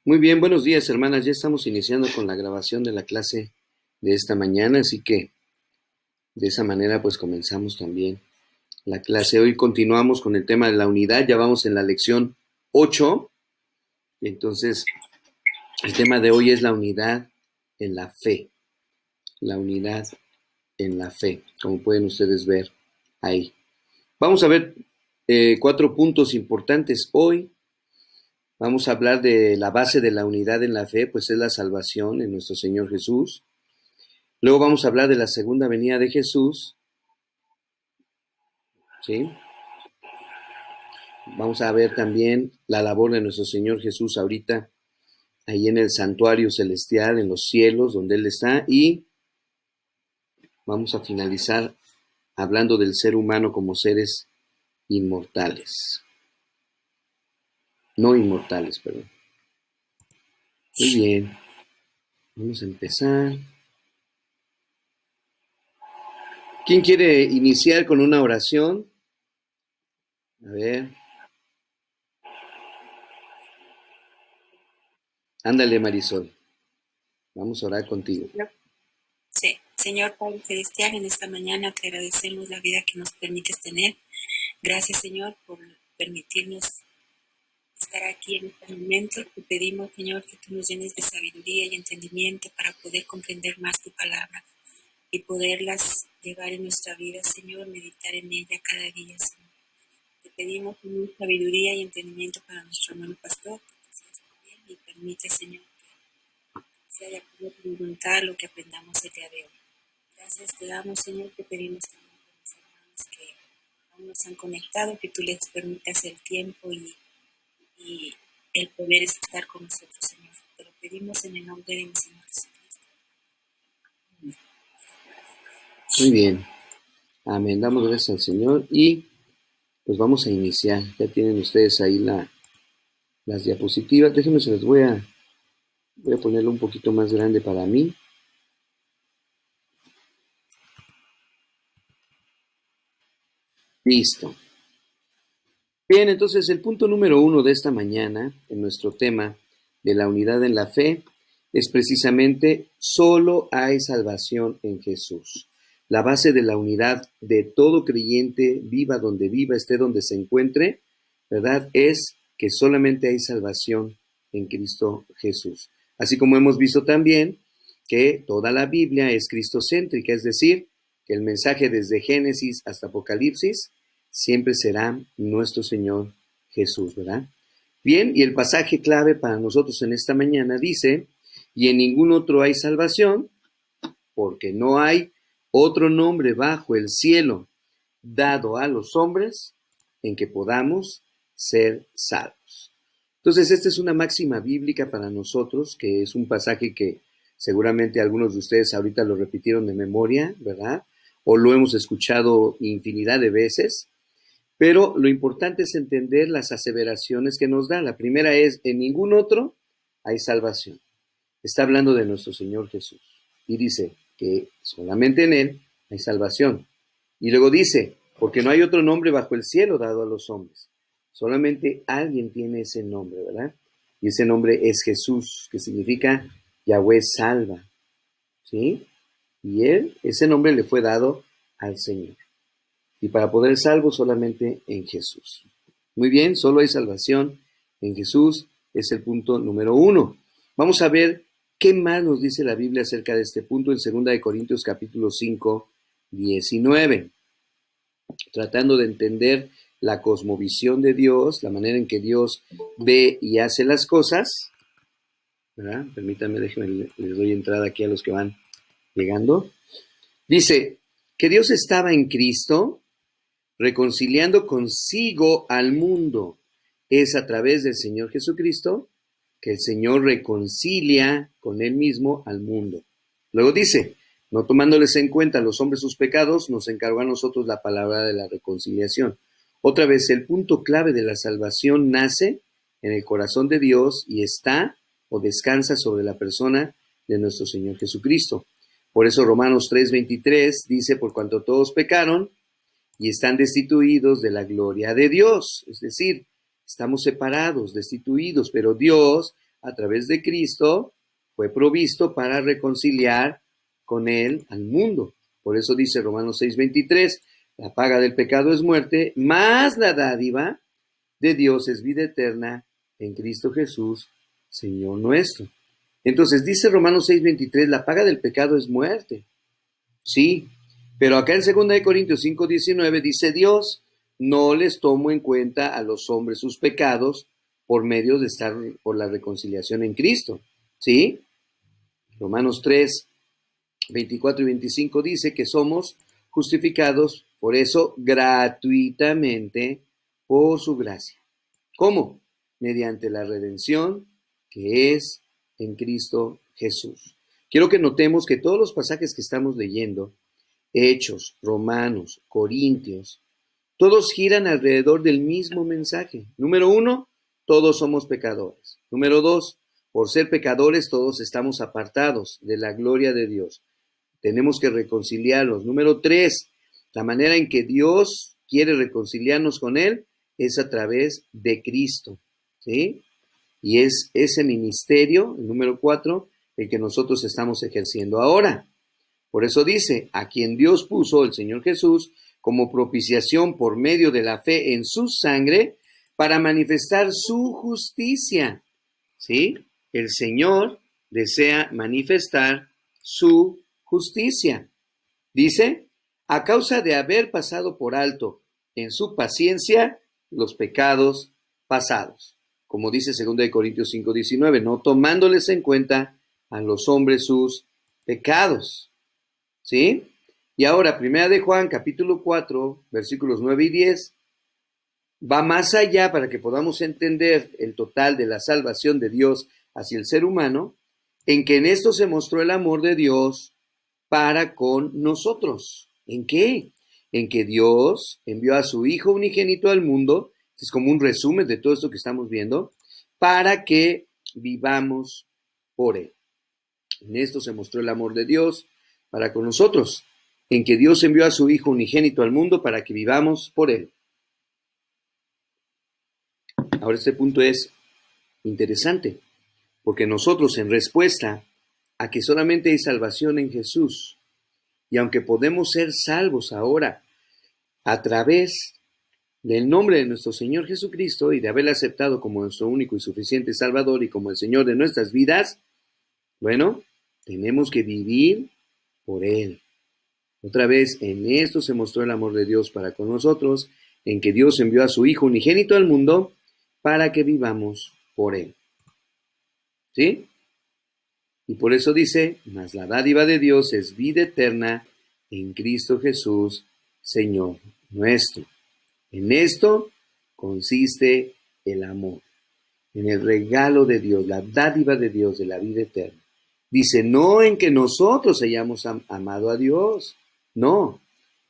Muy bien, buenos días, hermanas. Ya estamos iniciando con la grabación de la clase de esta mañana, así que de esa manera pues comenzamos también la clase. Hoy continuamos con el tema de la unidad, ya vamos en la lección 8. Entonces el tema de hoy es la unidad en la fe, la unidad en la fe, como pueden ustedes ver ahí. Vamos a ver 4 puntos importantes hoy. Vamos a hablar de la base de la unidad en la fe, pues es la salvación en nuestro Señor Jesús. Luego vamos a hablar de la segunda venida de Jesús, ¿sí? Vamos a ver también la labor de nuestro Señor Jesús ahorita, ahí en el santuario celestial, en los cielos, donde Él está, y vamos a finalizar hablando del ser humano como seres inmortales. No inmortales, perdón. Muy bien, vamos a empezar. ¿Quién quiere iniciar con una oración? A ver, ándale, Marisol. Vamos a orar contigo. Sí, Señor Padre Celestial, en esta mañana te agradecemos la vida que nos permites tener. Gracias, Señor, por permitirnos estar aquí en este momento. Te pedimos, Señor, que tú nos llenes de sabiduría y entendimiento para poder comprender más tu palabra y poderlas llevar en nuestra vida, Señor, meditar en ella cada día, Señor. Te pedimos, Señor, sabiduría y entendimiento para nuestro hermano pastor, que seas con él y permite, Señor, que sea de acuerdo a tu voluntad lo que aprendamos el día de hoy. Gracias te damos, Señor, te pedimos también por los hermanos que aún no se han conectado, que tú les permitas el tiempo y el poder estar con nosotros, Señor. Te lo pedimos en el nombre de mi Señor Jesucristo. Muy bien. Amén. Damos gracias al Señor y pues vamos a iniciar. Ya tienen ustedes ahí las diapositivas. Déjenme, se las voy a ponerlo un poquito más grande para mí. Listo. Bien, entonces el punto número 1 de esta mañana, en nuestro tema de la unidad en la fe, es precisamente solo hay salvación en Jesús. La base de la unidad de todo creyente, viva donde viva, esté donde se encuentre, ¿verdad? Es que solamente hay salvación en Cristo Jesús. Así como hemos visto también que toda la Biblia es cristocéntrica, es decir, que el mensaje desde Génesis hasta Apocalipsis siempre será nuestro Señor Jesús, ¿verdad? Bien, y el pasaje clave para nosotros en esta mañana dice, y en ningún otro hay salvación, porque no hay otro nombre bajo el cielo dado a los hombres en que podamos ser salvos. Entonces, esta es una máxima bíblica para nosotros, que es un pasaje que seguramente algunos de ustedes ahorita lo repitieron de memoria, ¿verdad? O lo hemos escuchado infinidad de veces, pero lo importante es entender las aseveraciones que nos da. La primera es, en ningún otro hay salvación. Está hablando de nuestro Señor Jesús. Y dice que solamente en Él hay salvación. Y luego dice, porque no hay otro nombre bajo el cielo dado a los hombres. Solamente alguien tiene ese nombre, ¿verdad? Y ese nombre es Jesús, que significa Yahweh salva. ¿Sí? Y Él, ese nombre le fue dado al Señor. Y para poder salvo solamente en Jesús. Muy bien, solo hay salvación en Jesús, es el punto número 1. Vamos a ver qué más nos dice la Biblia acerca de este punto en 2 Corintios capítulo 5, 19. Tratando de entender la cosmovisión de Dios, la manera en que Dios ve y hace las cosas. ¿Verdad? Permítanme, déjenme, les doy entrada aquí a los que van llegando. Dice que Dios estaba en Cristo, reconciliando consigo al mundo. Es a través del Señor Jesucristo que el Señor reconcilia con Él mismo al mundo. Luego dice, no tomándoles en cuenta a los hombres sus pecados, nos encargó a nosotros la palabra de la reconciliación. Otra vez, el punto clave de la salvación nace en el corazón de Dios y está o descansa sobre la persona de nuestro Señor Jesucristo. Por eso Romanos 3:23 dice, por cuanto todos pecaron y están destituidos de la gloria de Dios. Es decir, estamos separados, destituidos, pero Dios, a través de Cristo, fue provisto para reconciliar con Él al mundo. Por eso dice Romanos 6:23, la paga del pecado es muerte, mas la dádiva de Dios es vida eterna en Cristo Jesús, Señor nuestro. Entonces dice Romanos 6:23, la paga del pecado es muerte. Sí, pero acá en 2 Corintios 5:19 dice Dios, no les tomo en cuenta a los hombres sus pecados por medio de estar por la reconciliación en Cristo. ¿Sí? Romanos 3:24 y 25 dice que somos justificados por eso gratuitamente por su gracia. ¿Cómo? Mediante la redención que es en Cristo Jesús. Quiero que notemos que todos los pasajes que estamos leyendo, Hechos, Romanos, Corintios, todos giran alrededor del mismo mensaje. Número 1, todos somos pecadores. Número 2, por ser pecadores todos estamos apartados de la gloria de Dios. Tenemos que reconciliarlos. Número 3, la manera en que Dios quiere reconciliarnos con Él es a través de Cristo. ¿Sí? Y es ese ministerio, el número 4, el que nosotros estamos ejerciendo ahora. Por eso dice, a quien Dios puso, el Señor Jesús, como propiciación por medio de la fe en su sangre, para manifestar su justicia. ¿Sí? El Señor desea manifestar su justicia. Dice, a causa de haber pasado por alto en su paciencia los pecados pasados. Como dice 2 Corintios 5:19, no tomándoles en cuenta a los hombres sus pecados. ¿Sí? Y ahora, 1 de Juan, capítulo 4, versículos 9 y 10, va más allá para que podamos entender el total de la salvación de Dios hacia el ser humano, en que en esto se mostró el amor de Dios para con nosotros. ¿En qué? En que Dios envió a su Hijo unigénito al mundo, es como un resumen de todo esto que estamos viendo, para que vivamos por Él. En esto se mostró el amor de Dios para con nosotros, en que Dios envió a su Hijo unigénito al mundo para que vivamos por Él. Ahora este punto es interesante, porque nosotros en respuesta a que solamente hay salvación en Jesús, y aunque podemos ser salvos ahora a través del nombre de nuestro Señor Jesucristo y de haberle aceptado como nuestro único y suficiente Salvador y como el Señor de nuestras vidas, bueno, tenemos que vivir por Él. Otra vez, en esto se mostró el amor de Dios para con nosotros, en que Dios envió a su Hijo unigénito al mundo para que vivamos por Él. ¿Sí? Y por eso dice, mas la dádiva de Dios es vida eterna en Cristo Jesús, Señor nuestro. En esto consiste el amor, en el regalo de Dios, la dádiva de Dios de la vida eterna. Dice, no en que nosotros hayamos amado a Dios, no,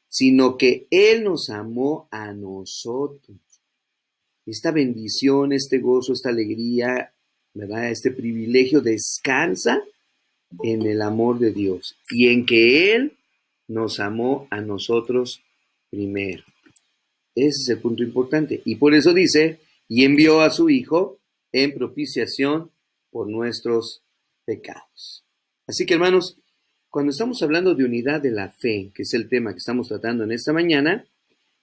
sino que Él nos amó a nosotros. Esta bendición, este gozo, esta alegría, ¿verdad? Este privilegio descansa en el amor de Dios y en que Él nos amó a nosotros primero. Ese es el punto importante. Y por eso dice, y envió a su Hijo en propiciación por nuestros pecados. Así que, hermanos, cuando estamos hablando de unidad de la fe, que es el tema que estamos tratando en esta mañana,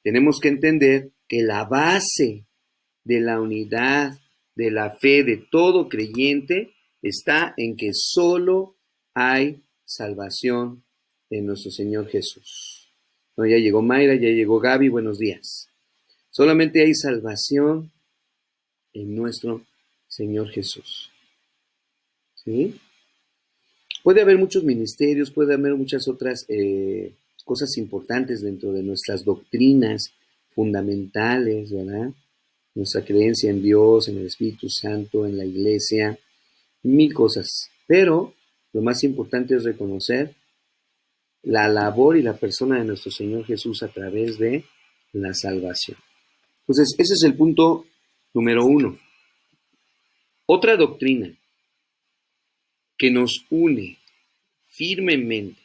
tenemos que entender que la base de la unidad de la fe de todo creyente está en que solo hay salvación en nuestro Señor Jesús. No, ya llegó Mayra, ya llegó Gaby, buenos días. Solamente hay salvación en nuestro Señor Jesús. ¿Sí? Puede haber muchos ministerios, puede haber muchas otras cosas importantes dentro de nuestras doctrinas fundamentales, ¿verdad? Nuestra creencia en Dios, en el Espíritu Santo, en la iglesia, mil cosas. Pero lo más importante es reconocer la labor y la persona de nuestro Señor Jesús a través de la salvación. Entonces, ese es el punto número 1. Otra doctrina que nos une firmemente,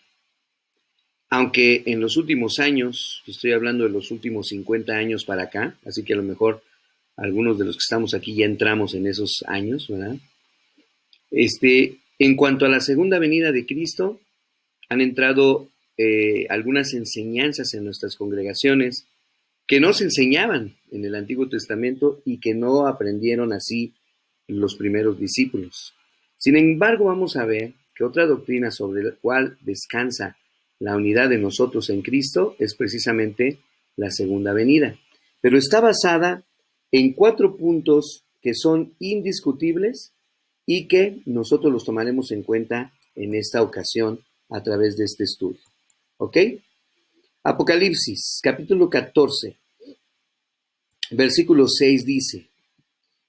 aunque en los últimos años, estoy hablando de los últimos 50 años para acá, así que a lo mejor algunos de los que estamos aquí ya entramos en esos años, ¿verdad? En cuanto a la segunda venida de Cristo, han entrado algunas enseñanzas en nuestras congregaciones que no se enseñaban en el Antiguo Testamento y que no aprendieron así los primeros discípulos. Sin embargo, vamos a ver que otra doctrina sobre la cual descansa la unidad de nosotros en Cristo es precisamente la segunda venida. Pero está basada en 4 puntos que son indiscutibles y que nosotros los tomaremos en cuenta en esta ocasión a través de este estudio. ¿Ok? Apocalipsis, capítulo 14, versículo 6 dice: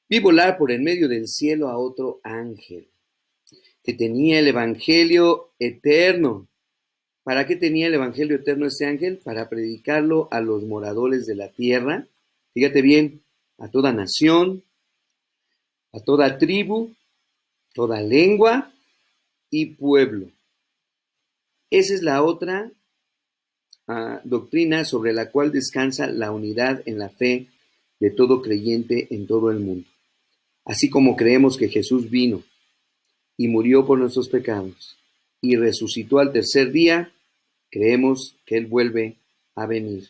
vi volar por en medio del cielo a otro ángel, que tenía el evangelio eterno. ¿Para qué tenía el evangelio eterno este ángel? Para predicarlo a los moradores de la tierra. Fíjate bien, a toda nación, a toda tribu, toda lengua y pueblo. Esa es la otra doctrina sobre la cual descansa la unidad en la fe de todo creyente en todo el mundo. Así como creemos que Jesús vino y murió por nuestros pecados y resucitó al tercer día, creemos que Él vuelve a venir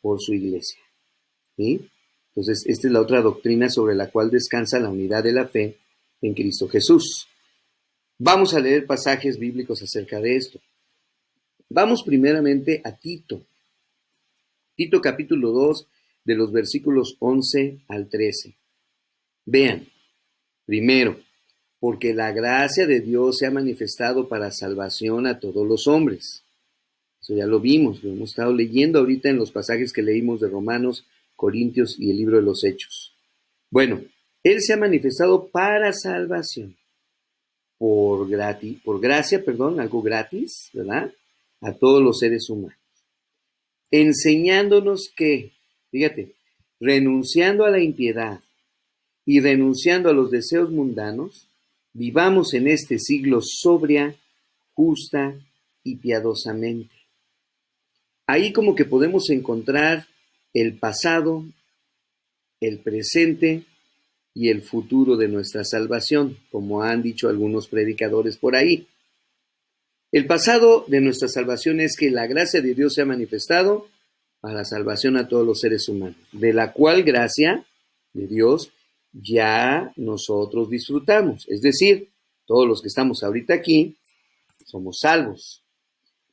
por su iglesia. ¿Sí? Entonces, esta es la otra doctrina sobre la cual descansa la unidad de la fe en Cristo Jesús. Vamos a leer pasajes bíblicos acerca de esto. Vamos primeramente a Tito. Tito capítulo 2, de los versículos 11 al 13. Vean, primero, porque la gracia de Dios se ha manifestado para salvación a todos los hombres. Eso ya lo vimos, lo hemos estado leyendo ahorita en los pasajes que leímos de Romanos, Corintios y el libro de los Hechos. Bueno, Él se ha manifestado para salvación, por gracia, algo gratis, ¿verdad? A todos los seres humanos. Enseñándonos que, fíjate, renunciando a la impiedad y renunciando a los deseos mundanos, vivamos en este siglo sobria, justa y piadosamente. Ahí como que podemos encontrar el pasado, el presente y el futuro de nuestra salvación, como han dicho algunos predicadores por ahí. El pasado de nuestra salvación es que la gracia de Dios se ha manifestado para salvación a todos los seres humanos, de la cual gracia de Dios ya nosotros disfrutamos. Es decir, todos los que estamos ahorita aquí somos salvos.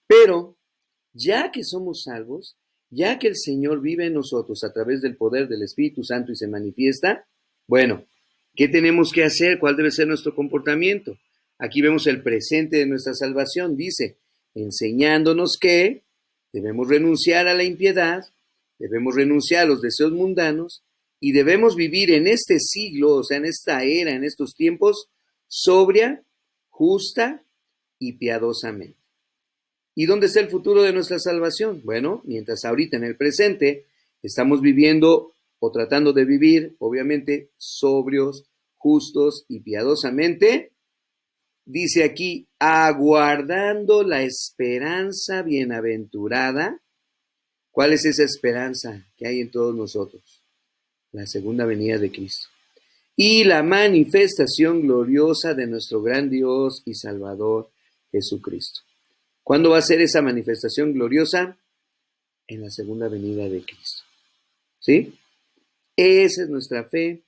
Pero ya que somos salvos, ya que el Señor vive en nosotros a través del poder del Espíritu Santo y se manifiesta, bueno, ¿qué tenemos que hacer? ¿Cuál debe ser nuestro comportamiento? Aquí vemos el presente de nuestra salvación. Dice, enseñándonos que debemos renunciar a la impiedad, debemos renunciar a los deseos mundanos y debemos vivir en este siglo, o sea, en esta era, en estos tiempos, sobria, justa y piadosamente. ¿Y dónde está el futuro de nuestra salvación? Bueno, mientras ahorita en el presente estamos viviendo o tratando de vivir, obviamente, sobrios, justos y piadosamente, dice aquí, aguardando la esperanza bienaventurada. ¿Cuál es esa esperanza que hay en todos nosotros? La segunda venida de Cristo. Y la manifestación gloriosa de nuestro gran Dios y Salvador Jesucristo. ¿Cuándo va a ser esa manifestación gloriosa? En la segunda venida de Cristo. ¿Sí? Esa es nuestra fe,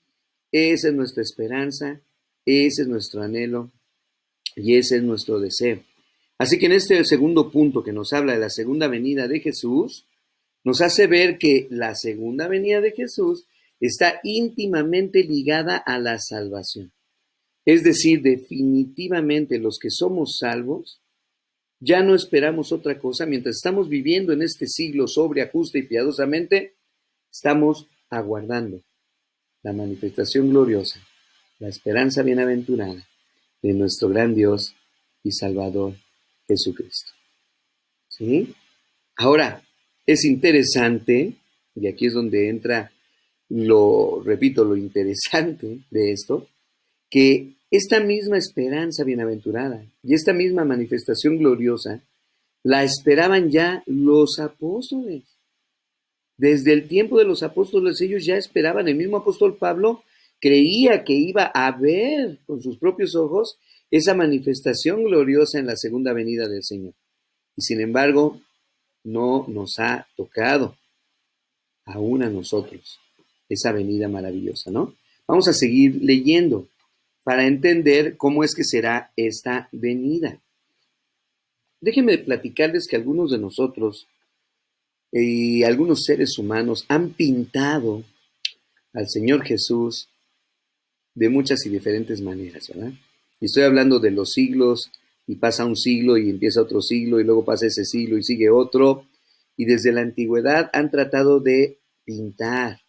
esa es nuestra esperanza, ese es nuestro anhelo y ese es nuestro deseo. Así que en este segundo punto que nos habla de la segunda venida de Jesús, nos hace ver que la segunda venida de Jesús está íntimamente ligada a la salvación. Es decir, definitivamente los que somos salvos, ya no esperamos otra cosa. Mientras estamos viviendo en este siglo sobria, justa y piadosamente, estamos aguardando la manifestación gloriosa, la esperanza bienaventurada de nuestro gran Dios y Salvador Jesucristo. ¿Sí? Ahora, es interesante, y aquí es donde entra lo interesante de esto, que esta misma esperanza bienaventurada y esta misma manifestación gloriosa la esperaban ya los apóstoles. Desde el tiempo de los apóstoles ellos ya esperaban. El mismo apóstol Pablo creía que iba a ver con sus propios ojos esa manifestación gloriosa en la segunda venida del Señor. Y sin embargo, no nos ha tocado aún a nosotros esa venida maravillosa, ¿no? Vamos a seguir leyendo para entender cómo es que será esta venida. Déjenme platicarles que algunos de nosotros y algunos seres humanos han pintado al Señor Jesús de muchas y diferentes maneras, ¿verdad? Y estoy hablando de los siglos, y pasa un siglo y empieza otro siglo, y luego pasa ese siglo y sigue otro, y desde la antigüedad han tratado de pintar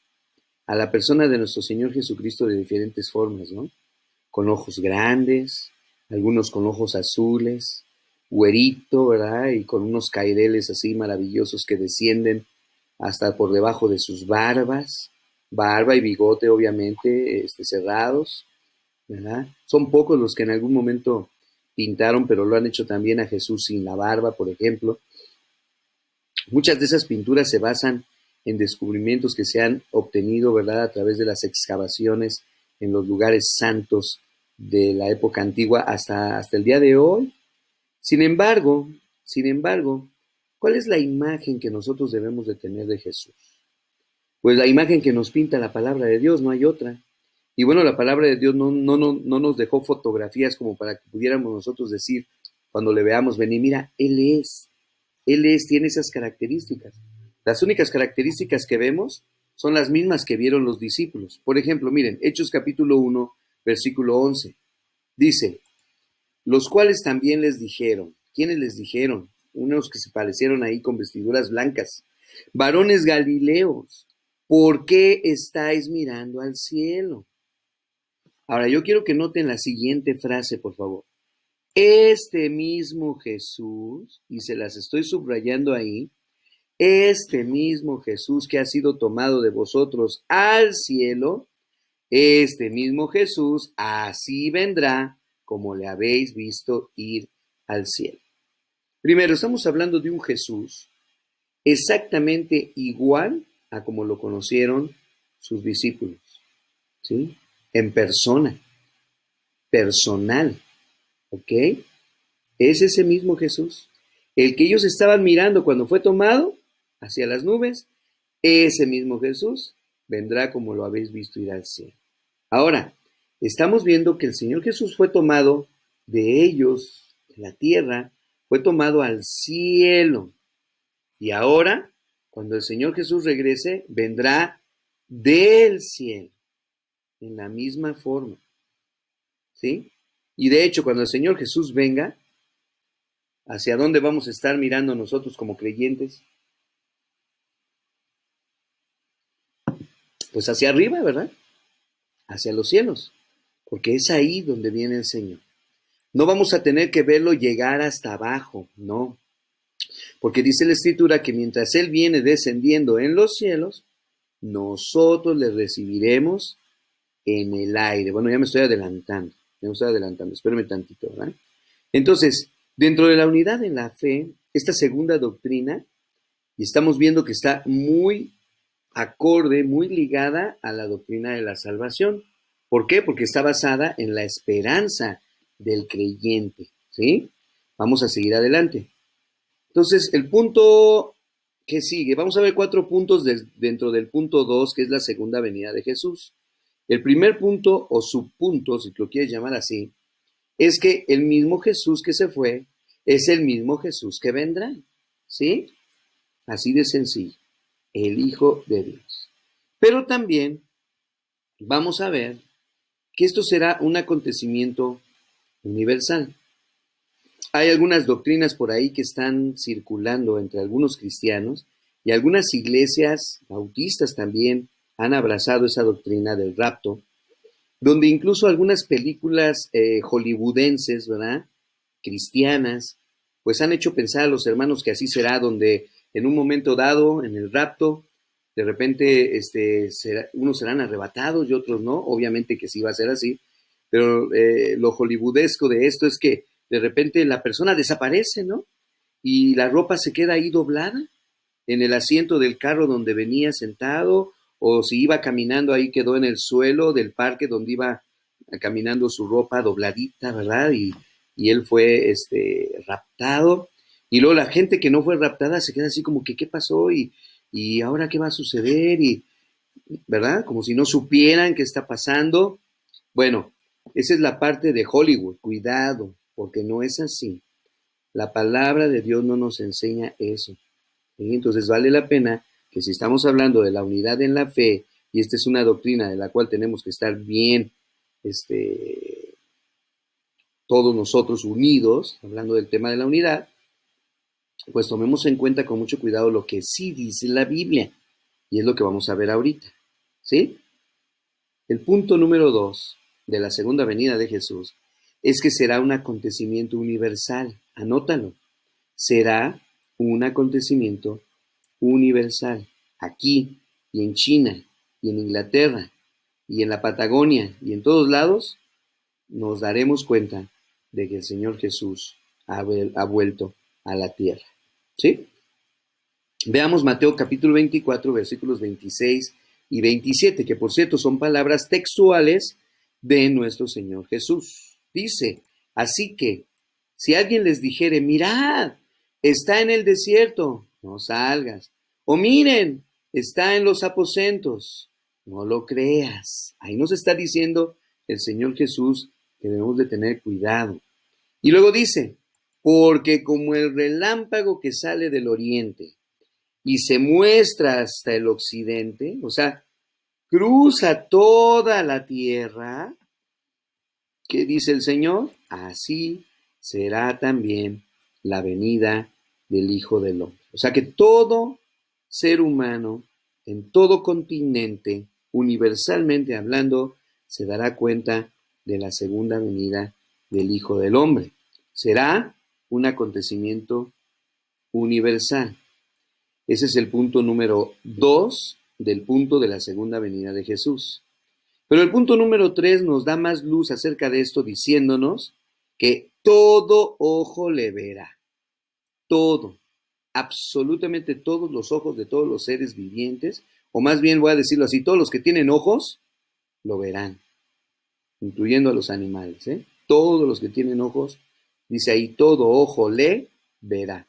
a la persona de nuestro Señor Jesucristo de diferentes formas, ¿no? Con ojos grandes, algunos con ojos azules, güerito, ¿verdad? Y con unos caireles así maravillosos que descienden hasta por debajo de sus barbas, barba y bigote obviamente cerrados, ¿verdad? Son pocos los que en algún momento pintaron, pero lo han hecho también a Jesús sin la barba, por ejemplo. Muchas de esas pinturas se basan en descubrimientos que se han obtenido, ¿verdad?, a través de las excavaciones en los lugares santos de la época antigua hasta el día de hoy. Sin embargo, ¿cuál es la imagen que nosotros debemos de tener de Jesús? Pues la imagen que nos pinta la palabra de Dios, no hay otra. Y bueno, la palabra de Dios no nos dejó fotografías como para que pudiéramos nosotros decir, cuando le veamos venir, mira, Él tiene esas características. Las únicas características que vemos son las mismas que vieron los discípulos. Por ejemplo, miren, Hechos capítulo 1, versículo 11. Dice, los cuales también les dijeron. ¿Quiénes les dijeron? Unos que se parecieron ahí con vestiduras blancas. Varones Galileos, ¿por qué estáis mirando al cielo? Ahora, yo quiero que noten la siguiente frase, por favor. Este mismo Jesús, y se las estoy subrayando ahí, este mismo Jesús que ha sido tomado de vosotros al cielo, este mismo Jesús así vendrá como le habéis visto ir al cielo. Primero, estamos hablando de un Jesús exactamente igual a como lo conocieron sus discípulos, ¿sí? En persona, personal, ¿ok? Es ese mismo Jesús, el que ellos estaban mirando cuando fue tomado hacia las nubes, ese mismo Jesús vendrá como lo habéis visto ir al cielo. Ahora, estamos viendo que el Señor Jesús fue tomado de ellos, de la tierra, fue tomado al cielo. Y ahora, cuando el Señor Jesús regrese, vendrá del cielo, en la misma forma. ¿Sí? Y de hecho, cuando el Señor Jesús venga, ¿hacia dónde vamos a estar mirando nosotros como creyentes? Pues hacia arriba, ¿verdad? Hacia los cielos, porque es ahí donde viene el Señor. No vamos a tener que verlo llegar hasta abajo, no. Porque dice la Escritura que mientras Él viene descendiendo en los cielos, nosotros le recibiremos en el aire. Bueno, ya me estoy adelantando, espérame tantito, ¿verdad? Entonces, dentro de la unidad en la fe, esta segunda doctrina, y estamos viendo que está muy acorde, muy ligada a la doctrina de la salvación. ¿Por qué? Porque está basada en la esperanza del creyente, ¿sí? Vamos a seguir adelante. Entonces, el punto que sigue, vamos a ver 4 puntos dentro del punto 2, que es la segunda venida de Jesús. El primer punto, o subpunto, si lo quieres llamar así, es que el mismo Jesús que se fue es el mismo Jesús que vendrá, ¿sí? Así de sencillo, el Hijo de Dios. Pero también vamos a ver que esto será un acontecimiento universal. Hay algunas doctrinas por ahí que están circulando entre algunos cristianos y algunas iglesias bautistas también han abrazado esa doctrina del rapto, donde incluso algunas películas hollywoodenses, ¿verdad?, cristianas, pues han hecho pensar a los hermanos que así será, donde en un momento dado, en el rapto, de repente unos serán arrebatados y otros no, obviamente que sí va a ser así, pero lo hollywoodesco de esto es que de repente la persona desaparece, ¿no? Y la ropa se queda ahí doblada en el asiento del carro donde venía sentado o si iba caminando ahí quedó en el suelo del parque donde iba caminando su ropa dobladita, ¿verdad? Y él fue raptado. Y luego la gente que no fue raptada se queda así como que, ¿qué pasó? Y ahora qué va a suceder, y, ¿verdad? Como si no supieran qué está pasando. Bueno, esa es la parte de Hollywood. Cuidado, porque no es así. La palabra de Dios no nos enseña eso. ¿Sí? Entonces vale la pena que si estamos hablando de la unidad en la fe, y esta es una doctrina de la cual tenemos que estar bien, todos nosotros unidos, hablando del tema de la unidad, pues tomemos en cuenta con mucho cuidado lo que sí dice la Biblia, y es lo que vamos a ver ahorita, ¿sí? El punto número 2 de la segunda venida de Jesús es que será un acontecimiento universal. Anótalo. Será un acontecimiento universal. Aquí y en China y en Inglaterra y en la Patagonia y en todos lados nos daremos cuenta de que el Señor Jesús ha vuelto a la tierra. ¿Sí? Veamos Mateo capítulo 24, versículos 26 y 27, que por cierto son palabras textuales de nuestro Señor Jesús. Dice, así que, si alguien les dijere, mirad, está en el desierto, no salgas. O miren, está en los aposentos, no lo creas. Ahí nos está diciendo el Señor Jesús que debemos de tener cuidado. Y luego dice, porque como el relámpago que sale del oriente y se muestra hasta el occidente, o sea, cruza toda la tierra, ¿qué dice el Señor? Así será también la venida del Hijo del Hombre. O sea que todo ser humano, en todo continente, universalmente hablando, se dará cuenta de la segunda venida del Hijo del Hombre. Será un acontecimiento universal. Ese es el punto número 2 del punto de la segunda venida de Jesús. Pero el punto número 3 nos da más luz acerca de esto, diciéndonos que todo ojo le verá. Todo, absolutamente todos los ojos de todos los seres vivientes, o más bien voy a decirlo así, todos los que tienen ojos, lo verán, incluyendo a los animales. Todos los que tienen ojos, dice ahí, todo ojo le verá.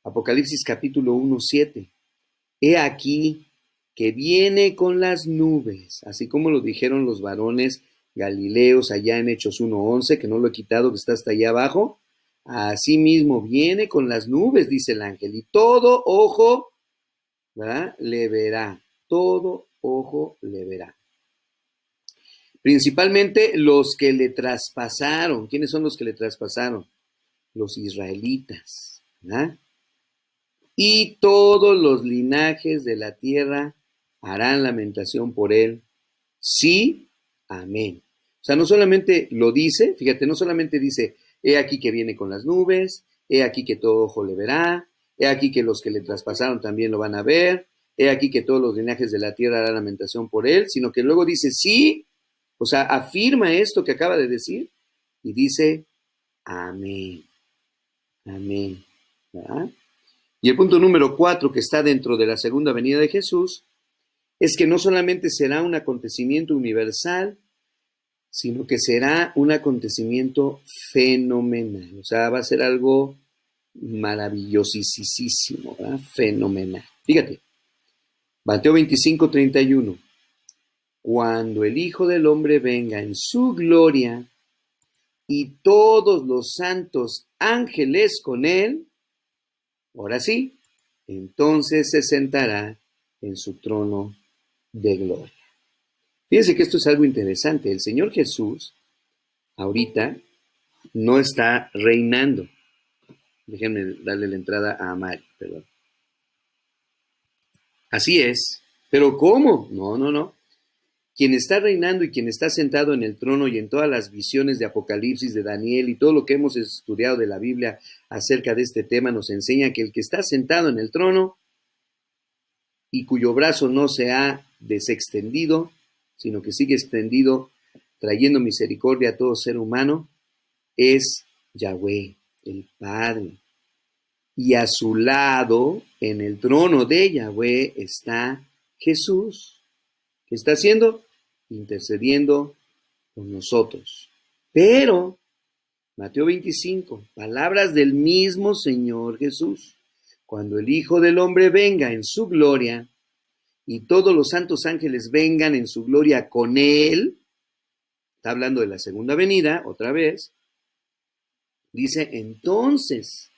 Apocalipsis capítulo 1, 7. He aquí que viene con las nubes, así como lo dijeron los varones galileos allá en Hechos 1:11, que no lo he quitado, que está hasta allá abajo. Así mismo viene con las nubes, dice el ángel, y todo ojo, ¿verdad?, le verá. Todo ojo le verá. Principalmente los que le traspasaron. ¿Quiénes son los que le traspasaron? Los israelitas, ¿verdad? Y todos los linajes de la tierra harán lamentación por él. Sí, amén. O sea, no solamente lo dice, fíjate, no solamente dice, he aquí que viene con las nubes, he aquí que todo ojo le verá, he aquí que los que le traspasaron también lo van a ver, he aquí que todos los linajes de la tierra harán lamentación por él, sino que luego dice, sí, o sea, afirma esto que acaba de decir y dice, amén, amén, ¿verdad? Y el punto número 4 que está dentro de la segunda venida de Jesús es que no solamente será un acontecimiento universal, sino que será un acontecimiento fenomenal. O sea, va a ser algo maravillosísimo, ¿verdad? Fenomenal. Fíjate, Mateo 25:31. Cuando el Hijo del Hombre venga en su gloria y todos los santos ángeles con él, ahora sí, entonces se sentará en su trono de gloria. Fíjense que esto es algo interesante. El Señor Jesús ahorita no está reinando. Déjenme darle la entrada a Mari, perdón. Así es. ¿Pero cómo? No, no, no. Quien está reinando y quien está sentado en el trono y en todas las visiones de Apocalipsis, de Daniel y todo lo que hemos estudiado de la Biblia acerca de este tema nos enseña que el que está sentado en el trono y cuyo brazo no se ha desextendido, sino que sigue extendido, trayendo misericordia a todo ser humano, es Yahweh, el Padre. Y a su lado, en el trono de Yahweh, está Jesús. ¿Qué está haciendo? Intercediendo por nosotros. Pero, Mateo 25, palabras del mismo Señor Jesús. Cuando el Hijo del Hombre venga en su gloria y todos los santos ángeles vengan en su gloria con él, está hablando de la segunda venida, otra vez, dice entonces,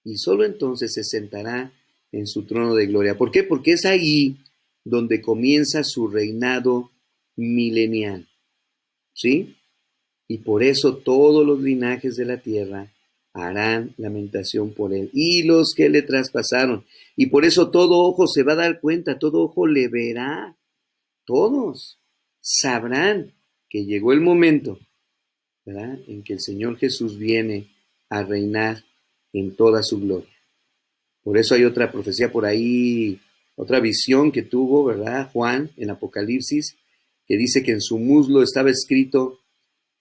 y solo entonces se sentará en su trono de gloria. ¿Por qué? Porque es ahí donde comienza su reinado milenial, ¿sí? Y por eso todos los linajes de la tierra harán lamentación por él, y los que le traspasaron. Y por eso todo ojo se va a dar cuenta, todo ojo le verá. Todos sabrán que llegó el momento, ¿verdad?, en que el Señor Jesús viene a reinar en toda su gloria. Por eso hay otra profecía por ahí, otra visión que tuvo, ¿verdad?, Juan en Apocalipsis, que dice que en su muslo estaba escrito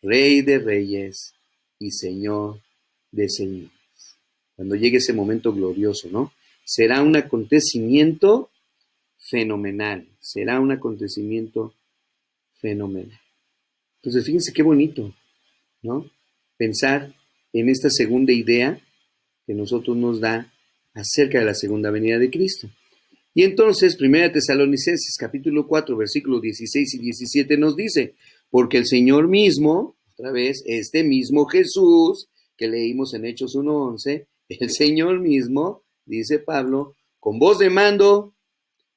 Rey de Reyes y Señor de Señores. Cuando llegue ese momento glorioso, ¿no? Será un acontecimiento fenomenal. Será un acontecimiento fenomenal. Entonces, fíjense qué bonito, ¿no? Pensar en esta segunda idea que nosotros nos da acerca de la segunda venida de Cristo. Y entonces, 1 Tesalonicenses capítulo 4, versículos 16 y 17 nos dice, porque el Señor mismo, otra vez, este mismo Jesús que leímos en Hechos 1:11, el Señor mismo, dice Pablo, con voz de mando,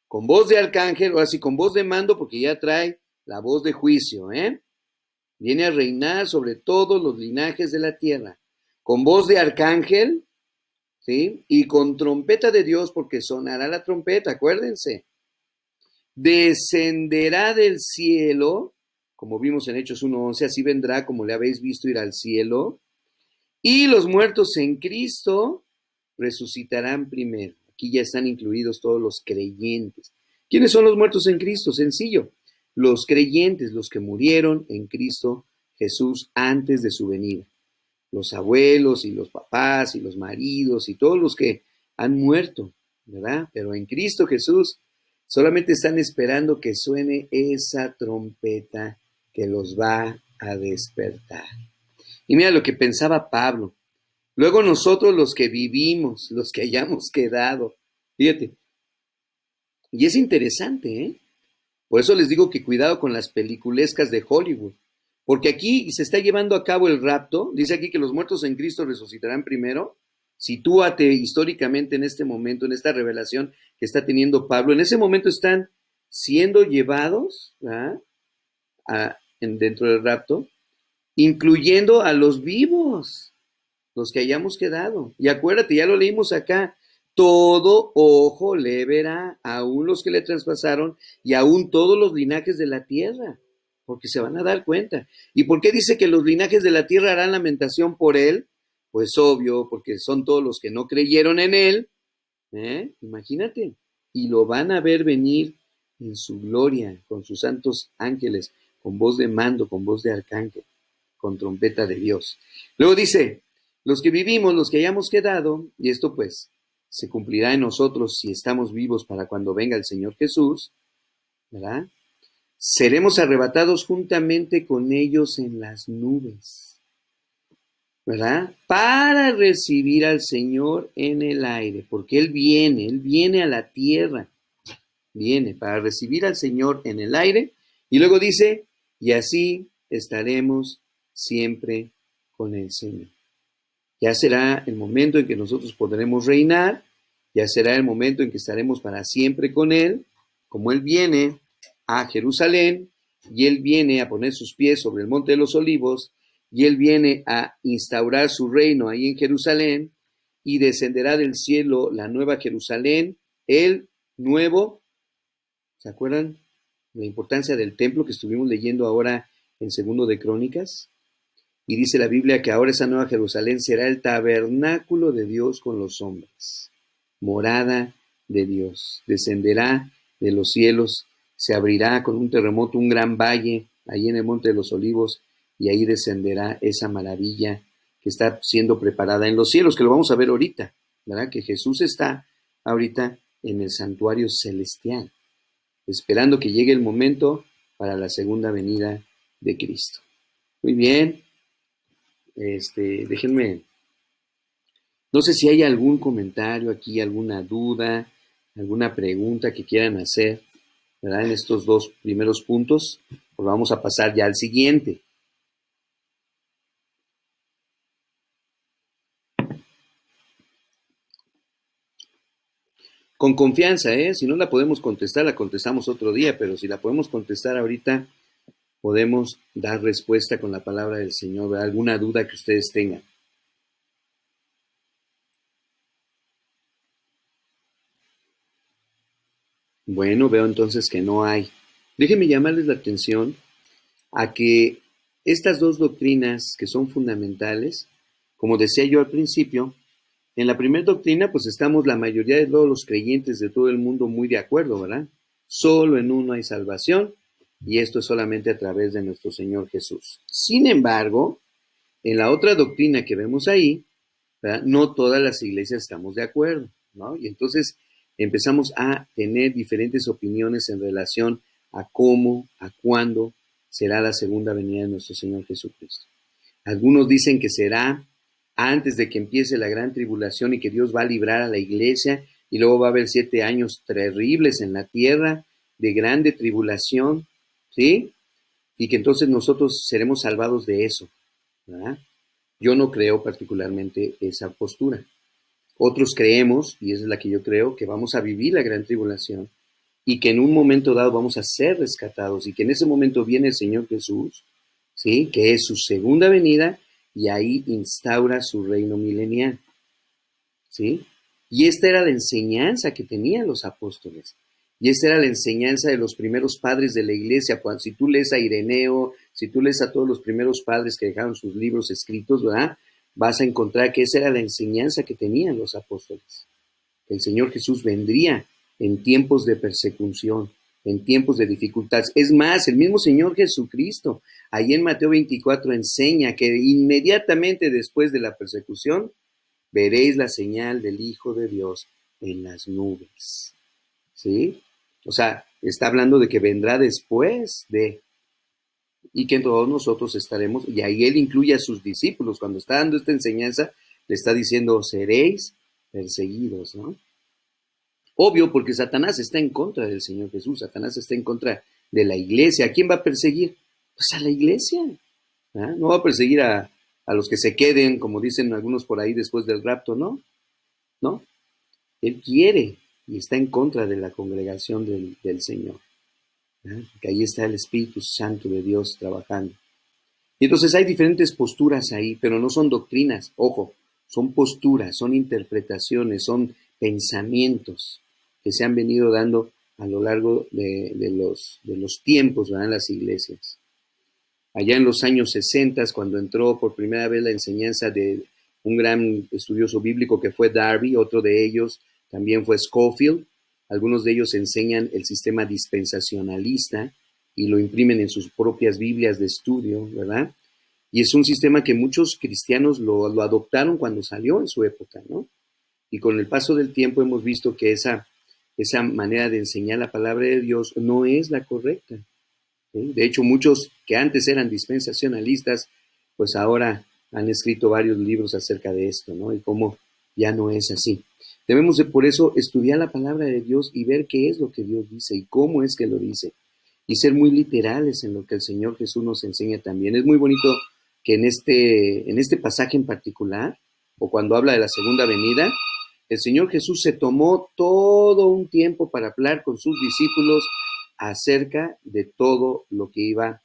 con voz de arcángel, o así con voz de mando, porque ya trae la voz de juicio, viene a reinar sobre todos los linajes de la tierra, con voz de arcángel, ¿sí? Y con trompeta de Dios, porque sonará la trompeta, acuérdense. Descenderá del cielo, como vimos en Hechos 1:11, así vendrá como le habéis visto ir al cielo, y los muertos en Cristo resucitarán primero. Aquí ya están incluidos todos los creyentes. ¿Quiénes son los muertos en Cristo? Sencillo. Los creyentes, los que murieron en Cristo Jesús antes de su venida. Los abuelos y los papás y los maridos y todos los que han muerto, ¿verdad? Pero en Cristo Jesús solamente están esperando que suene esa trompeta que los va a despertar. Y mira lo que pensaba Pablo. Luego nosotros los que vivimos, los que hayamos quedado, fíjate, y es interesante, ¿eh? Por eso les digo que cuidado con las peliculescas de Hollywood, porque aquí se está llevando a cabo el rapto, dice aquí que los muertos en Cristo resucitarán primero. Sitúate históricamente en este momento, en esta revelación que está teniendo Pablo, en ese momento están siendo llevados, ¿verdad?, dentro del rapto, incluyendo a los vivos, los que hayamos quedado. Y acuérdate, ya lo leímos acá, todo ojo le verá, aún los que le traspasaron y aún todos los linajes de la tierra, porque se van a dar cuenta. ¿Y por qué dice que los linajes de la tierra harán lamentación por él? Pues obvio, porque son todos los que no creyeron en él, imagínate, y lo van a ver venir en su gloria, con sus santos ángeles, con voz de mando, con voz de arcángel, con trompeta de Dios. Luego dice, los que vivimos, los que hayamos quedado, y esto pues se cumplirá en nosotros si estamos vivos para cuando venga el Señor Jesús, ¿verdad? Seremos arrebatados juntamente con ellos en las nubes, ¿verdad? Para recibir al Señor en el aire, porque Él viene a la tierra, viene para recibir al Señor en el aire, y luego dice, y así estaremos siempre con el Señor. Ya será el momento en que nosotros podremos reinar, ya será el momento en que estaremos para siempre con Él, como Él viene a Jerusalén, y Él viene a poner sus pies sobre el Monte de los Olivos, y Él viene a instaurar su reino ahí en Jerusalén, y descenderá del cielo la nueva Jerusalén, el nuevo, ¿se acuerdan la importancia del templo que estuvimos leyendo ahora en 2 de Crónicas? Y dice la Biblia que ahora esa nueva Jerusalén será el tabernáculo de Dios con los hombres, morada de Dios. Descenderá de los cielos, se abrirá con un terremoto un gran valle ahí en el Monte de los Olivos, y ahí descenderá esa maravilla que está siendo preparada en los cielos, que lo vamos a ver ahorita, ¿verdad? Que Jesús está ahorita en el santuario celestial. esperando que llegue el momento para la segunda venida de Cristo. Muy bien, déjenme, no sé si hay algún comentario aquí, alguna duda, alguna pregunta que quieran hacer, ¿verdad? En estos dos primeros puntos, pues vamos a pasar ya al siguiente. Con confianza, ¿eh? Si no la podemos contestar, la contestamos otro día, pero si la podemos contestar ahorita, podemos dar respuesta con la palabra del Señor, ¿verdad? Alguna duda que ustedes tengan. Bueno, veo entonces que no hay. Déjenme llamarles la atención a que estas dos doctrinas que son fundamentales, como decía yo al principio, en la primera doctrina pues estamos la mayoría de todos los creyentes de todo el mundo muy de acuerdo, ¿verdad? Solo en uno hay salvación y esto es solamente a través de nuestro Señor Jesús. Sin embargo, en la otra doctrina que vemos ahí, ¿verdad? No todas las iglesias estamos de acuerdo, ¿no? Y entonces empezamos a tener diferentes opiniones en relación a cómo, a cuándo será la segunda venida de nuestro Señor Jesucristo. Algunos dicen que será antes de que empiece la gran tribulación y que Dios va a librar a la iglesia y luego va a haber 7 años terribles en la tierra de grande tribulación, ¿sí? Y que entonces nosotros seremos salvados de eso, ¿verdad? Yo no creo particularmente esa postura. Otros creemos, y esa es la que yo creo, que vamos a vivir la gran tribulación y que en un momento dado vamos a ser rescatados y que en ese momento viene el Señor Jesús, ¿sí? Que es su segunda venida y ahí instaura su reino milenial, ¿sí? Y esta era la enseñanza que tenían los apóstoles. Y esta era la enseñanza de los primeros padres de la iglesia. Si tú lees a Ireneo, si tú lees a todos los primeros padres que dejaron sus libros escritos, ¿verdad? Vas a encontrar que esa era la enseñanza que tenían los apóstoles. El Señor Jesús vendría en tiempos de persecución, en tiempos de dificultades. Es más, el mismo Señor Jesucristo, ahí en Mateo 24, enseña que inmediatamente después de la persecución, veréis la señal del Hijo de Dios en las nubes. ¿Sí? O sea, está hablando de que vendrá después de, y que todos nosotros estaremos, y ahí él incluye a sus discípulos, cuando está dando esta enseñanza, le está diciendo, seréis perseguidos, ¿no? Obvio, porque Satanás está en contra del Señor Jesús, Satanás está en contra de la iglesia. ¿A quién va a perseguir? Pues a la iglesia. ¿Ah? No va a perseguir a los que se queden, como dicen algunos por ahí después del rapto, ¿no? ¿No? Él quiere y está en contra de la congregación del Señor. ¿Ah? Que ahí está el Espíritu Santo de Dios trabajando. Y entonces hay diferentes posturas ahí, pero no son doctrinas, ojo, son posturas, son interpretaciones, son pensamientos que se han venido dando a lo largo de los tiempos, ¿verdad? En las iglesias. Allá en los años 60, cuando entró por primera vez la enseñanza de un gran estudioso bíblico que fue Darby, otro de ellos también fue Scofield, algunos de ellos enseñan el sistema dispensacionalista y lo imprimen en sus propias Biblias de estudio, ¿verdad? Y es un sistema que muchos cristianos lo adoptaron cuando salió en su época, ¿no? Y con el paso del tiempo hemos visto que esa manera de enseñar la palabra de Dios no es la correcta, ¿sí? De hecho, muchos que antes eran dispensacionalistas, pues ahora han escrito varios libros acerca de esto, ¿no? Y cómo ya no es así. Debemos de por eso estudiar la palabra de Dios y ver qué es lo que Dios dice y cómo es que lo dice. Y ser muy literales en lo que el Señor Jesús nos enseña también. Es muy bonito que en este pasaje en particular, o cuando habla de la segunda venida, el Señor Jesús se tomó todo un tiempo para hablar con sus discípulos acerca de todo lo que iba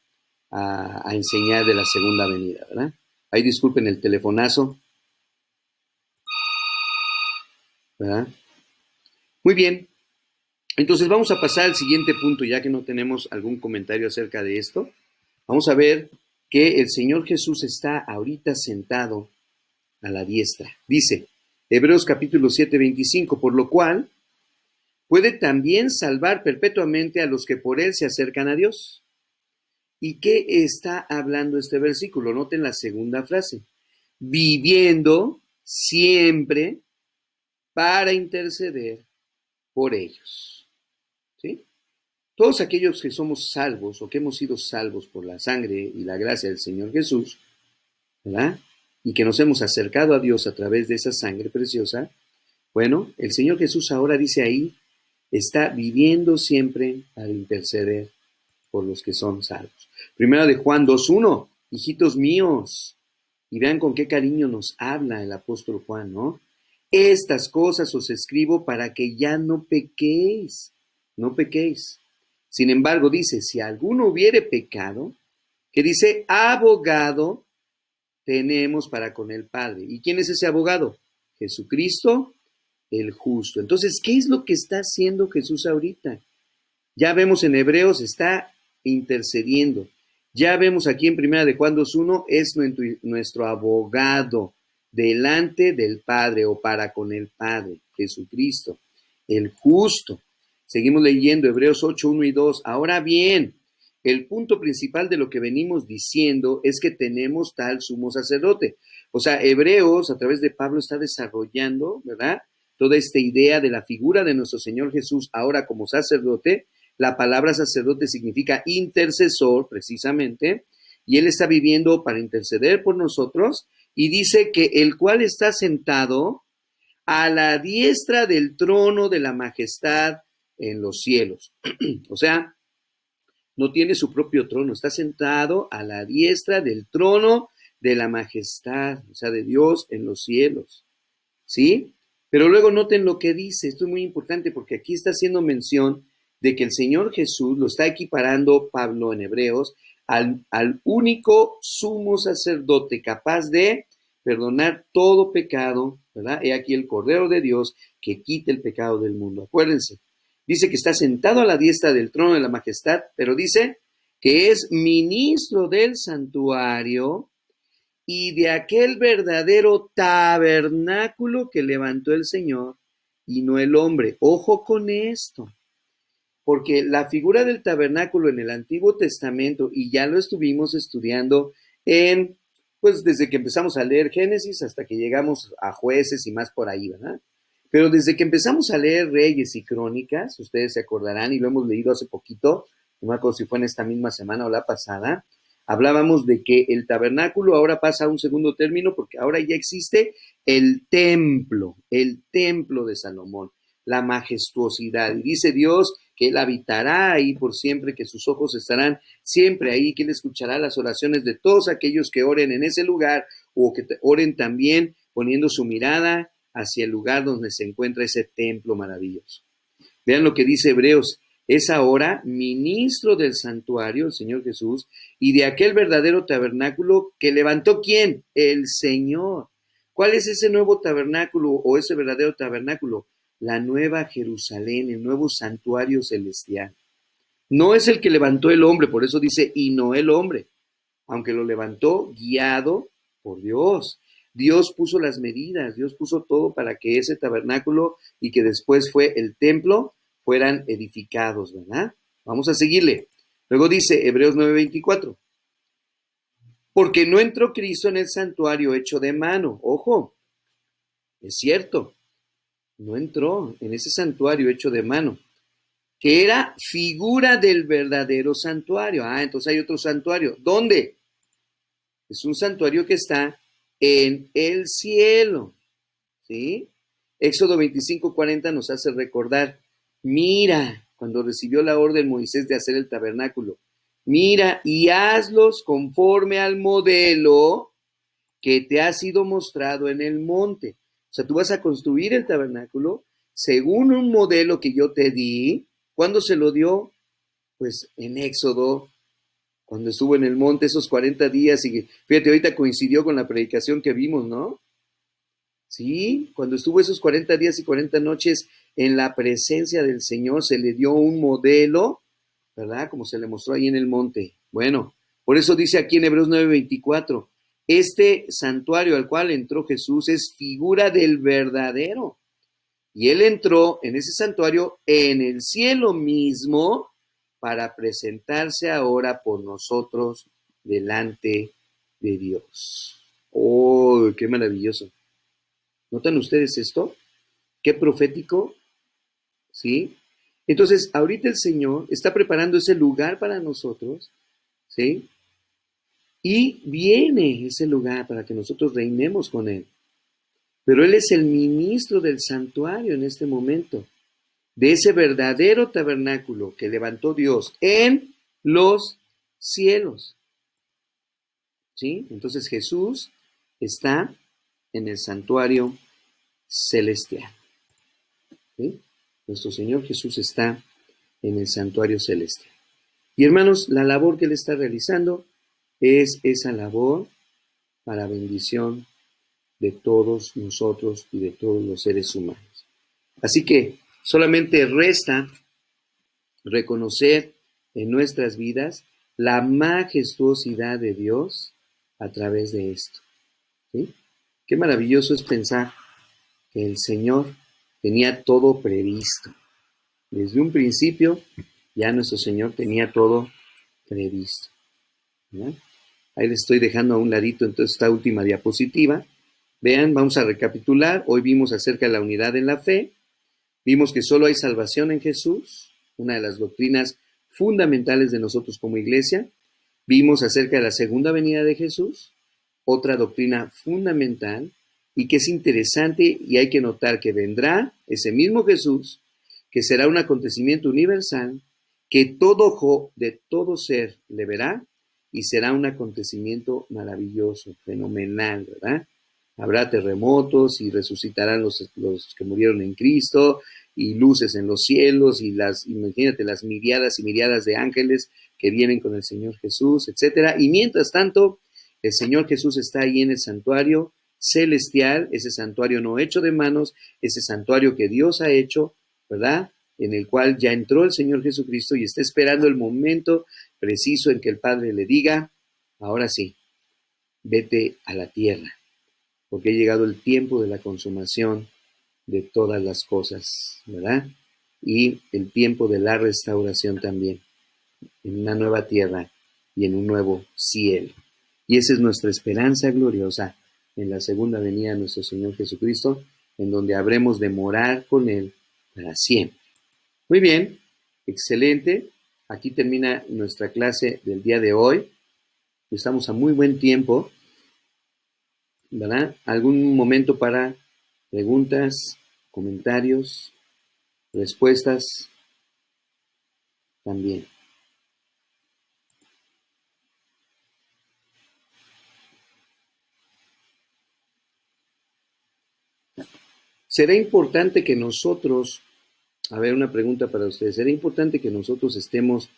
a enseñar de la segunda venida, ¿verdad? Ahí disculpen el telefonazo, ¿verdad? Muy bien, entonces vamos a pasar al siguiente punto, ya que no tenemos algún comentario acerca de esto. Vamos a ver que el Señor Jesús está ahorita sentado a la diestra. Dice, Hebreos capítulo 7, 25, por lo cual puede también salvar perpetuamente a los que por él se acercan a Dios. ¿Y qué está hablando este versículo? Noten la segunda frase. Viviendo siempre para interceder por ellos. ¿Sí? Todos aquellos que somos salvos o que hemos sido salvos por la sangre y la gracia del Señor Jesús, ¿verdad? Y que nos hemos acercado a Dios a través de esa sangre preciosa, bueno, el Señor Jesús ahora dice ahí, está viviendo siempre al interceder por los que son salvos. Primera de Juan 2:1, hijitos míos, y vean con qué cariño nos habla el apóstol Juan, ¿no? Estas cosas os escribo para que ya no pequéis, no pequéis. Sin embargo, dice, si alguno hubiere pecado, que dice, abogado tenemos para con el Padre. ¿Y quién es ese abogado? Jesucristo, el justo. Entonces, ¿qué es lo que está haciendo Jesús ahorita? Ya vemos en Hebreos, está intercediendo. Ya vemos aquí en Primera de Juan 2:1, es nuestro abogado delante del Padre o para con el Padre, Jesucristo, el justo. Seguimos leyendo Hebreos 8:1 y 2. Ahora bien, el punto principal de lo que venimos diciendo es que tenemos tal sumo sacerdote. O sea, Hebreos, a través de Pablo, está desarrollando, ¿verdad? Toda esta idea de la figura de nuestro Señor Jesús ahora como sacerdote. La palabra sacerdote significa intercesor, precisamente, y Él está viviendo para interceder por nosotros, y dice que el cual está sentado a la diestra del trono de la majestad en los cielos. O sea, no tiene su propio trono, está sentado a la diestra del trono de la majestad, o sea, de Dios en los cielos. ¿Sí? Pero luego noten lo que dice, esto es muy importante porque aquí está haciendo mención de que el Señor Jesús, lo está equiparando Pablo en Hebreos, al único sumo sacerdote capaz de perdonar todo pecado, ¿verdad? He aquí el Cordero de Dios que quita el pecado del mundo. Acuérdense, dice que está sentado a la diestra del trono de la majestad, pero dice que es ministro del santuario y de aquel verdadero tabernáculo que levantó el Señor y no el hombre. Ojo con esto, porque la figura del tabernáculo en el Antiguo Testamento, y ya lo estuvimos estudiando pues desde que empezamos a leer Génesis hasta que llegamos a Jueces y más por ahí, ¿verdad? Pero desde que empezamos a leer Reyes y Crónicas, ustedes se acordarán, y lo hemos leído hace poquito, no me acuerdo si fue en esta misma semana o la pasada, hablábamos de que el tabernáculo ahora pasa a un segundo término porque ahora ya existe el templo de Salomón, la majestuosidad. Y dice Dios que Él habitará ahí por siempre, que sus ojos estarán siempre ahí, que Él escuchará las oraciones de todos aquellos que oren en ese lugar o que oren también poniendo su mirada hacia el lugar donde se encuentra ese templo maravilloso. Vean lo que dice Hebreos. Es ahora ministro del santuario, el Señor Jesús, y de aquel verdadero tabernáculo que levantó ¿quién? El Señor. ¿Cuál es ese nuevo tabernáculo o ese verdadero tabernáculo? La nueva Jerusalén, el nuevo santuario celestial. No es el que levantó el hombre, por eso dice, y no el hombre, aunque lo levantó guiado por Dios. Dios puso las medidas, Dios puso todo para que ese tabernáculo y que después fue el templo fueran edificados, ¿verdad? Vamos a seguirle. Luego dice Hebreos 9:24, porque no entró Cristo en el santuario hecho de mano. Ojo, es cierto, no entró en ese santuario hecho de mano, que era figura del verdadero santuario. Ah, entonces hay otro santuario. ¿Dónde? Es un santuario que está en el cielo, ¿sí? Éxodo 25:40 nos hace recordar, mira, cuando recibió la orden Moisés de hacer el tabernáculo, mira y hazlos conforme al modelo que te ha sido mostrado en el monte. O sea, tú vas a construir el tabernáculo según un modelo que yo te di. ¿Cuándo se lo dio? Pues en Éxodo, cuando estuvo en el monte esos 40 días, y fíjate, ahorita coincidió con la predicación que vimos, ¿no? Sí, cuando estuvo esos 40 días y 40 noches en la presencia del Señor, se le dio un modelo, ¿verdad? Como se le mostró ahí en el monte. Bueno, por eso dice aquí en Hebreos 9:24, este santuario al cual entró Jesús es figura del verdadero. Y Él entró en ese santuario en el cielo mismo para presentarse ahora por nosotros delante de Dios. ¡Oh, qué maravilloso! ¿Notan ustedes esto? ¿Qué profético? ¿Sí? Entonces, ahorita el Señor está preparando ese lugar para nosotros, ¿sí? Y viene ese lugar para que nosotros reinemos con Él. Pero Él es el ministro del santuario en este momento, de ese verdadero tabernáculo que levantó Dios en los cielos, ¿sí? Entonces Jesús está en el santuario celestial, ¿sí? Nuestro Señor Jesús está en el santuario celestial. Y hermanos, la labor que Él está realizando es esa labor para bendición de todos nosotros y de todos los seres humanos. Así que solamente resta reconocer en nuestras vidas la majestuosidad de Dios a través de esto, ¿sí? Qué maravilloso es pensar que el Señor tenía todo previsto. Desde un principio ya nuestro Señor tenía todo previsto, ¿verdad? Ahí les estoy dejando a un ladito entonces esta última diapositiva. Vean, vamos a recapitular. Hoy vimos acerca de la unidad en la fe. Vimos que solo hay salvación en Jesús, una de las doctrinas fundamentales de nosotros como iglesia. Vimos acerca de la segunda venida de Jesús, otra doctrina fundamental y que es interesante y hay que notar que vendrá ese mismo Jesús, que será un acontecimiento universal, que todo ojo de todo ser le verá y será un acontecimiento maravilloso, fenomenal, ¿verdad? Habrá terremotos y resucitarán los que murieron en Cristo y luces en los cielos y imagínate las miriadas y miriadas de ángeles que vienen con el Señor Jesús, etcétera. Y mientras tanto, el Señor Jesús está ahí en el santuario celestial, ese santuario no hecho de manos, ese santuario que Dios ha hecho, ¿verdad? En el cual ya entró el Señor Jesucristo y está esperando el momento preciso en que el Padre le diga, ahora sí, vete a la tierra, porque ha llegado el tiempo de la consumación de todas las cosas, ¿verdad? Y el tiempo de la restauración también, en una nueva tierra y en un nuevo cielo. Y esa es nuestra esperanza gloriosa en la segunda venida de nuestro Señor Jesucristo, en donde habremos de morar con Él para siempre. Muy bien, excelente. Aquí termina nuestra clase del día de hoy. Estamos a muy buen tiempo, ¿verdad? ¿Algún momento para preguntas, comentarios, respuestas? También. Será importante que nosotros, a ver, una pregunta para ustedes, será importante que nosotros estemos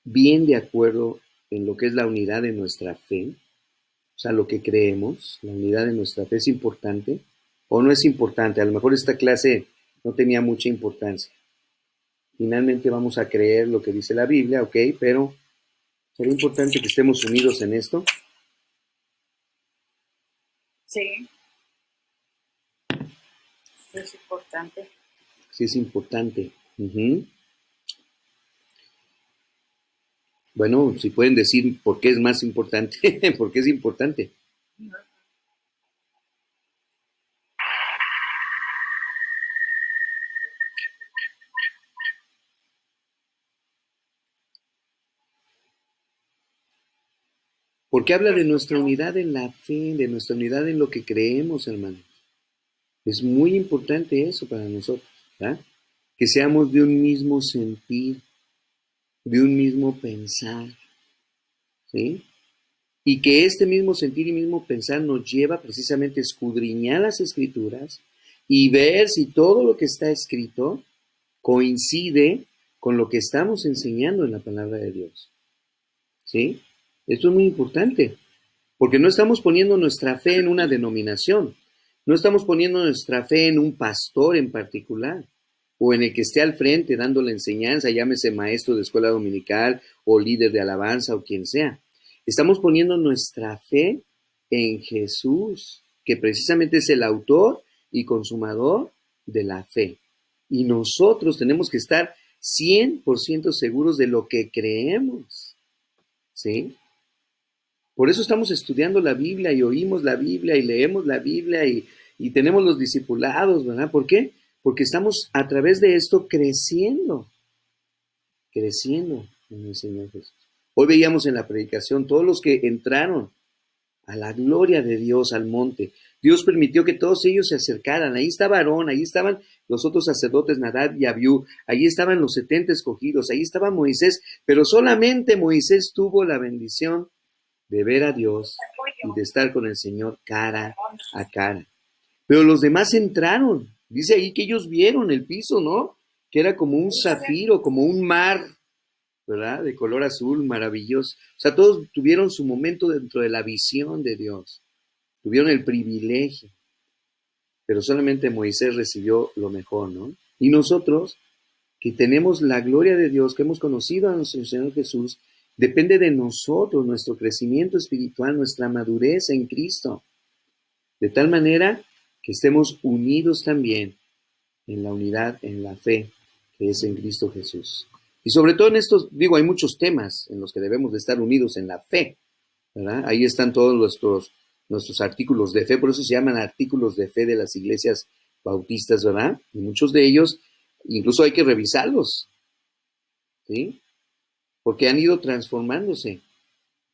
bien de acuerdo en lo que es la unidad de nuestra fe, o sea, lo que creemos, la unidad de nuestra fe es importante o no es importante. A lo mejor esta clase no tenía mucha importancia. Finalmente vamos a creer lo que dice la Biblia, ok, pero será importante que estemos unidos en esto. Sí, es importante. Sí, es importante. Bueno, si pueden decir por qué es más importante, por qué es importante. Porque habla de nuestra unidad en la fe, de nuestra unidad en lo que creemos, hermanos. Es muy importante eso para nosotros, ¿verdad? Que seamos de un mismo sentir, de un mismo pensar, ¿sí? Y que este mismo sentir y mismo pensar nos lleva precisamente a escudriñar las Escrituras y ver si todo lo que está escrito coincide con lo que estamos enseñando en la palabra de Dios, ¿sí? Esto es muy importante, porque no estamos poniendo nuestra fe en una denominación, no estamos poniendo nuestra fe en un pastor en particular, o en el que esté al frente dando la enseñanza, llámese maestro de escuela dominical, o líder de alabanza, o quien sea. Estamos poniendo nuestra fe en Jesús, que precisamente es el autor y consumador de la fe. Y nosotros tenemos que estar 100% seguros de lo que creemos, ¿sí? Por eso estamos estudiando la Biblia y oímos la Biblia y leemos la Biblia y tenemos los discipulados, ¿verdad? ¿Por qué? Porque estamos a través de esto creciendo, creciendo en el Señor Jesús. Hoy veíamos en la predicación todos los que entraron a la gloria de Dios al monte. Dios permitió que todos ellos se acercaran. Ahí estaba Aarón, ahí estaban los otros sacerdotes, Nadab y Abiú, ahí estaban los 70 escogidos, ahí estaba Moisés, pero solamente Moisés tuvo la bendición de ver a Dios y de estar con el Señor cara a cara. Pero los demás entraron. Dice ahí que ellos vieron el piso, ¿no? Que era como un zafiro, como un mar, ¿verdad? De color azul, maravilloso. O sea, todos tuvieron su momento dentro de la visión de Dios. Tuvieron el privilegio. Pero solamente Moisés recibió lo mejor, ¿no? Y nosotros, que tenemos la gloria de Dios, que hemos conocido a nuestro Señor Jesús, depende de nosotros, nuestro crecimiento espiritual, nuestra madurez en Cristo. De tal manera que estemos unidos también en la unidad, en la fe, que es en Cristo Jesús. Y sobre todo en estos, digo, hay muchos temas en los que debemos de estar unidos en la fe, ¿verdad? Ahí están todos nuestros artículos de fe, por eso se llaman artículos de fe de las iglesias bautistas, ¿verdad? Y muchos de ellos, incluso hay que revisarlos, ¿sí? Porque han ido transformándose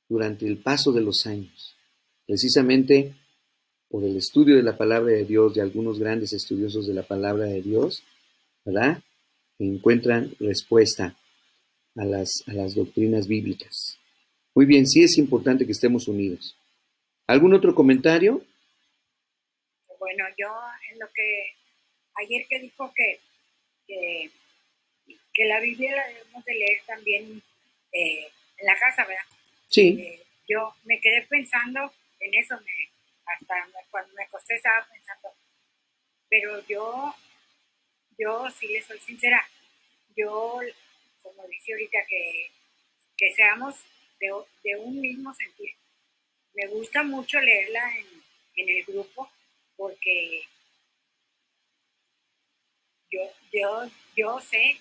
durante el paso de los años, precisamente por el estudio de la palabra de Dios, de algunos grandes estudiosos de la palabra de Dios, ¿verdad? Encuentran respuesta a las doctrinas bíblicas. Muy bien, sí es importante que estemos unidos. ¿Algún otro comentario? Bueno, yo en lo que ayer que dijo que, que la Biblia la debemos de leer también en la casa, ¿verdad? Sí. Yo me quedé pensando en eso, cuando me acosté estaba pensando, pero yo sí le soy sincera, yo, como dice ahorita, que seamos de un mismo sentir. Me gusta mucho leerla en el grupo porque yo sé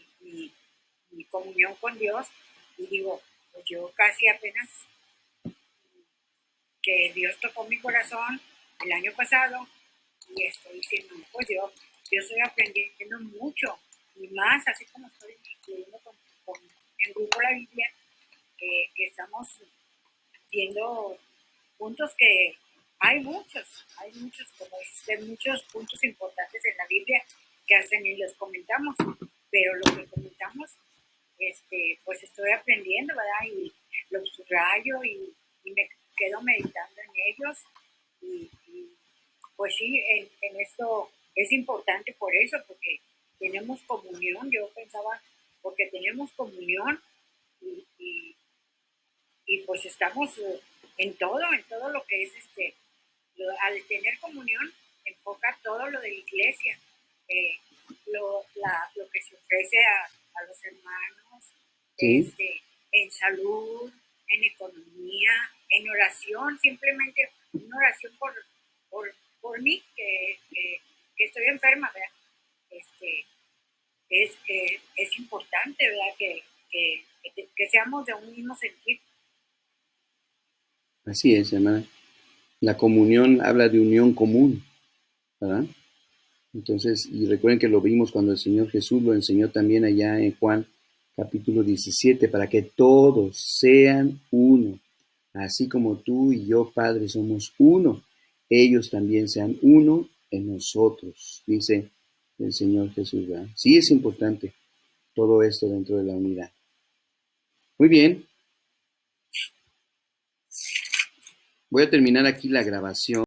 mi comunión con Dios y digo, pues yo casi apenas que Dios tocó mi corazón el año pasado y estoy diciendo, pues yo estoy aprendiendo mucho y más, así como estoy leyendo con el grupo La Biblia, que estamos viendo puntos que hay muchos, como dices, muchos puntos importantes en la Biblia que hasta ni los comentamos, pero lo que comentamos, pues estoy aprendiendo, ¿verdad? Y los subrayo y me quedo meditando en ellos y pues sí, en esto es importante por eso, porque tenemos comunión, yo pensaba, porque tenemos comunión y, y pues estamos en todo lo que es al tener comunión enfoca todo lo de la iglesia, eh, lo que se ofrece a los hermanos, Sí. en salud, en economía, en oración, simplemente una oración por mí, que estoy enferma, ¿verdad? Es importante, ¿verdad? Que seamos de un mismo sentir. Así es, hermana. La comunión habla de unión común, ¿verdad? Entonces, y recuerden que lo vimos cuando el Señor Jesús lo enseñó también allá en Juan capítulo 17, para que todos sean uno, así como tú y yo, Padre, somos uno, ellos también sean uno en nosotros, dice el Señor Jesús, ¿verdad? Sí es importante todo esto dentro de la unidad. Muy bien. Voy a terminar aquí la grabación.